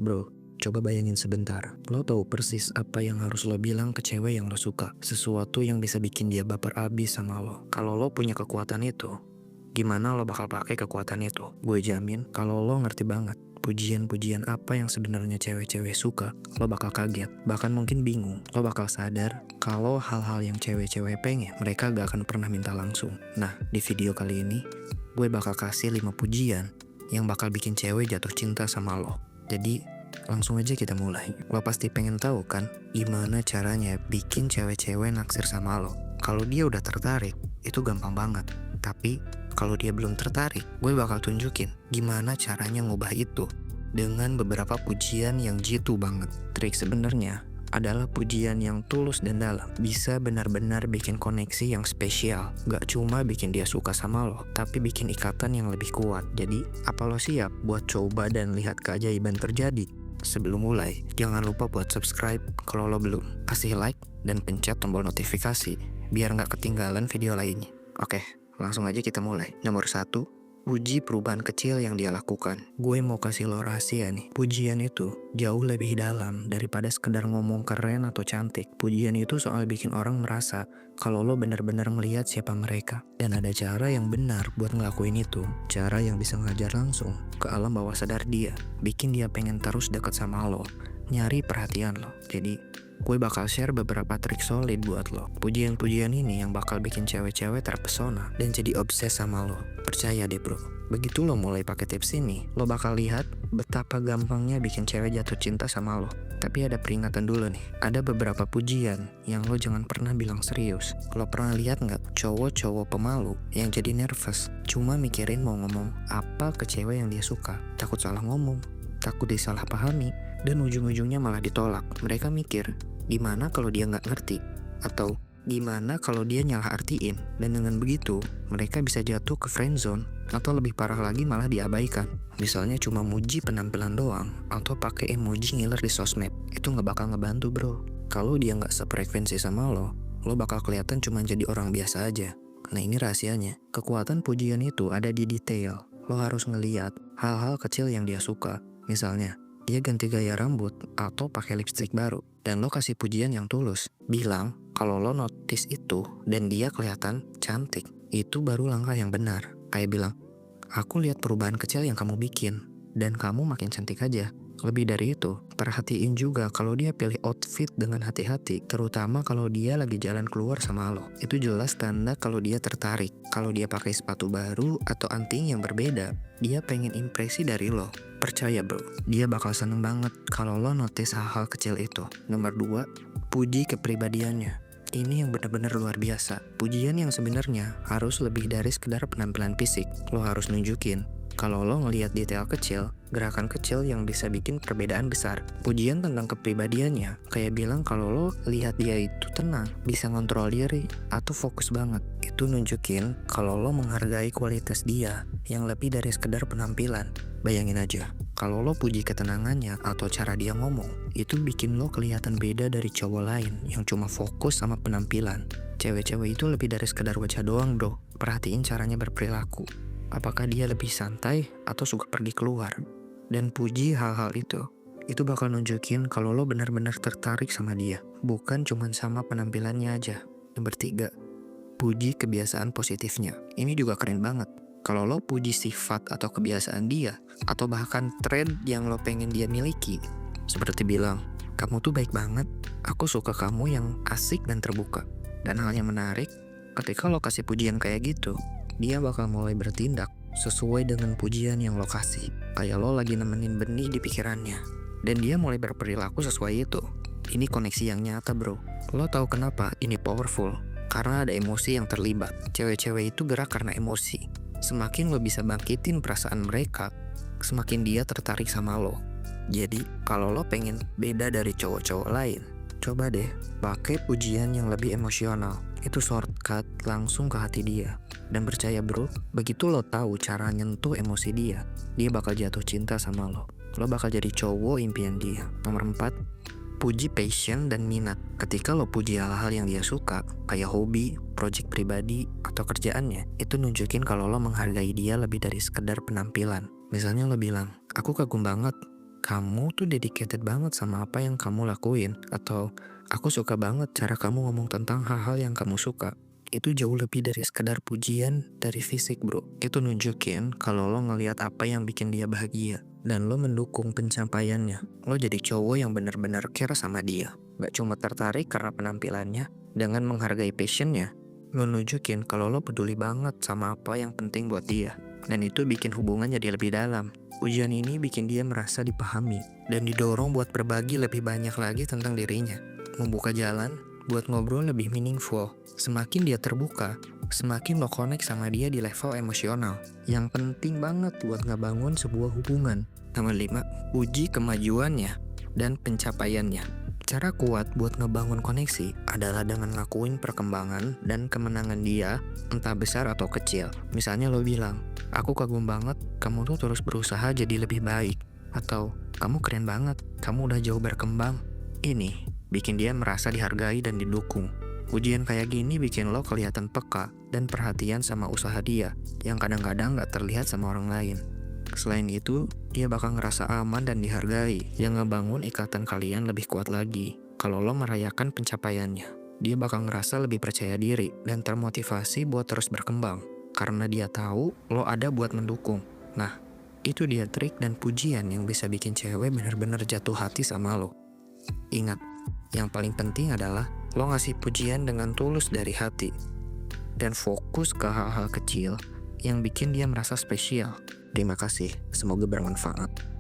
Bro, coba bayangin sebentar. Lo tahu persis apa yang harus lo bilang ke cewek yang lo suka. Sesuatu yang bisa bikin dia baper abis sama lo. Kalau lo punya kekuatan itu, gimana lo bakal pakai kekuatan itu? Gue jamin kalau lo ngerti banget pujian-pujian apa yang sebenarnya cewek-cewek suka, lo bakal kaget. Bahkan mungkin bingung. Lo bakal sadar kalau hal-hal yang cewek-cewek pengen, mereka gak akan pernah minta langsung. Nah, di video kali ini, gue bakal kasih 5 pujian yang bakal bikin cewek jatuh cinta sama lo. Jadi, langsung aja kita mulai. Lo pasti pengen tahu kan, gimana caranya bikin cewek-cewek naksir sama lo. Kalau dia udah tertarik, itu gampang banget. Tapi, kalau dia belum tertarik, gue bakal tunjukin gimana caranya ngubah itu dengan beberapa pujian yang jitu banget. Trik sebenarnya adalah pujian yang tulus dan dalam. Bisa benar-benar bikin koneksi yang spesial. Gak cuma bikin dia suka sama lo, tapi bikin ikatan yang lebih kuat. Jadi, apa lo siap buat coba dan lihat keajaiban terjadi? Sebelum mulai, jangan lupa buat subscribe kalau lo belum. Kasih like dan pencet tombol notifikasi biar gak ketinggalan video lainnya. Oke, langsung aja kita mulai. Nomor 1, puji perubahan kecil yang dia lakukan. Gue mau kasih lo rahasia nih. Pujian itu jauh lebih dalam daripada sekedar ngomong keren atau cantik. Pujian itu soal bikin orang merasa kalau lo benar-benar ngelihat siapa mereka. Dan ada cara yang benar buat ngelakuin itu. Cara yang bisa ngajar langsung ke alam bawah sadar dia. Bikin dia pengen terus deket sama lo, nyari perhatian lo. Jadi, gue bakal share beberapa trik solid buat lo. Pujian-pujian ini yang bakal bikin cewek-cewek terpesona dan jadi obses sama lo. Percaya deh bro, begitu lo mulai pakai tips ini, lo bakal lihat betapa gampangnya bikin cewek jatuh cinta sama lo. Tapi ada peringatan dulu nih, ada beberapa pujian yang lo jangan pernah bilang serius. Lo pernah lihat nggak cowok-cowok pemalu yang jadi nervous, cuma mikirin mau ngomong apa ke cewek yang dia suka, takut salah ngomong, takut disalahpahami, dan ujung-ujungnya malah ditolak. Mereka mikir, gimana kalau dia nggak ngerti? Atau gimana kalau dia nyalah artiin? Dan dengan begitu, mereka bisa jatuh ke friendzone. Atau lebih parah lagi malah diabaikan. Misalnya cuma muji penampilan doang, atau pakai emoji ngiler di sosmed. Itu nggak bakal ngebantu bro. Kalau dia nggak sefrekuensi sama lo bakal kelihatan cuma jadi orang biasa aja. Nah ini rahasianya. Kekuatan pujian itu ada di detail. Lo harus ngeliat hal-hal kecil yang dia suka. Misalnya, dia ganti gaya rambut atau pakai lipstick baru, dan lo kasih pujian yang tulus. Bilang kalau lo notice itu dan dia kelihatan cantik. Itu baru langkah yang benar. Kayak bilang, aku lihat perubahan kecil yang kamu bikin dan kamu makin cantik aja. Lebih dari itu, perhatiin juga kalau dia pilih outfit dengan hati-hati, terutama kalau dia lagi jalan keluar sama lo. Itu jelas tanda kalau dia tertarik. Kalau dia pakai sepatu baru atau anting yang berbeda, dia pengen impresi dari lo. Percaya bro, dia bakal seneng banget kalau lo notice hal-hal kecil itu. Nomor 2, puji kepribadiannya. Ini yang benar-benar luar biasa. Pujian yang sebenarnya harus lebih dari sekedar penampilan fisik. Lo harus nunjukin kalau lo ngelihat detail kecil, gerakan kecil yang bisa bikin perbedaan besar. Pujian tentang kepribadiannya, kayak bilang kalau lo lihat dia itu tenang, bisa ngontrol diri, atau fokus banget. Itu nunjukin kalau lo menghargai kualitas dia yang lebih dari sekedar penampilan. Bayangin aja, kalau lo puji ketenangannya atau cara dia ngomong, itu bikin lo kelihatan beda dari cowok lain yang cuma fokus sama penampilan. Cewek-cewek itu lebih dari sekedar wajah doang bro. Perhatiin caranya berperilaku. Apakah dia lebih santai atau suka pergi keluar? Dan puji hal-hal itu bakal nunjukin kalau lo benar-benar tertarik sama dia, bukan cuma sama penampilannya aja. Nomor 3, puji kebiasaan positifnya. Ini juga keren banget. Kalau lo puji sifat atau kebiasaan dia, atau bahkan trait yang lo pengen dia miliki, seperti bilang, kamu tuh baik banget, aku suka kamu yang asik dan terbuka. Dan hal yang menarik, ketika lo kasih pujian kayak gitu, dia bakal mulai bertindak sesuai dengan pujian yang lo kasih. Kayak lo lagi nemenin benih di pikirannya, dan dia mulai berperilaku sesuai itu. Ini koneksi yang nyata bro. Lo tahu kenapa ini powerful? Karena ada emosi yang terlibat. Cewek-cewek itu gerak karena emosi. Semakin lo bisa bangkitin perasaan mereka, semakin dia tertarik sama lo. Jadi kalau lo pengen beda dari cowok-cowok lain, coba deh pakai pujian yang lebih emosional. Itu shortcut langsung ke hati dia. Dan percaya bro, begitu lo tahu cara nyentuh emosi dia bakal jatuh cinta sama lo. Lo bakal jadi cowok impian dia. Nomor 4, puji passion dan minat. Ketika lo puji hal-hal yang dia suka, kayak hobi, project pribadi, atau kerjaannya, itu nunjukin kalau lo menghargai dia lebih dari sekedar penampilan. Misalnya lo bilang, aku kagum banget kamu tuh dedicated banget sama apa yang kamu lakuin, atau aku suka banget cara kamu ngomong tentang hal-hal yang kamu suka. Itu jauh lebih dari sekadar pujian dari fisik, bro. Itu nunjukin kalau lo ngelihat apa yang bikin dia bahagia dan lo mendukung pencapaiannya. Lo jadi cowok yang benar-benar care sama dia, gak cuma tertarik karena penampilannya. Dengan menghargai passionnya, lo nunjukin kalau lo peduli banget sama apa yang penting buat dia, dan itu bikin hubungan jadi lebih dalam. Ujian ini bikin dia merasa dipahami dan didorong buat berbagi lebih banyak lagi tentang dirinya, membuka jalan buat ngobrol lebih meaningful. Semakin dia terbuka, semakin lo connect sama dia di level emosional, yang penting banget buat ngebangun sebuah hubungan. Nomor 5, uji kemajuannya dan pencapaiannya. Cara kuat buat ngebangun koneksi adalah dengan ngakuin perkembangan dan kemenangan dia, entah besar atau kecil. Misalnya lo bilang, aku kagum banget, kamu tuh terus berusaha jadi lebih baik. Atau, kamu keren banget, kamu udah jauh berkembang. Ini bikin dia merasa dihargai dan didukung. Ujian kayak gini bikin lo kelihatan peka dan perhatian sama usaha dia, yang kadang-kadang gak terlihat sama orang lain. Selain itu, dia bakal ngerasa aman dan dihargai, yang ngebangun ikatan kalian lebih kuat lagi. Kalau lo merayakan pencapaiannya, dia bakal ngerasa lebih percaya diri dan termotivasi buat terus berkembang, karena dia tahu lo ada buat mendukung. Nah, itu dia trik dan pujian yang bisa bikin cewek benar-benar jatuh hati sama lo. Ingat, yang paling penting adalah lo ngasih pujian dengan tulus dari hati, dan fokus ke hal-hal kecil yang bikin dia merasa spesial. Terima kasih, semoga bermanfaat.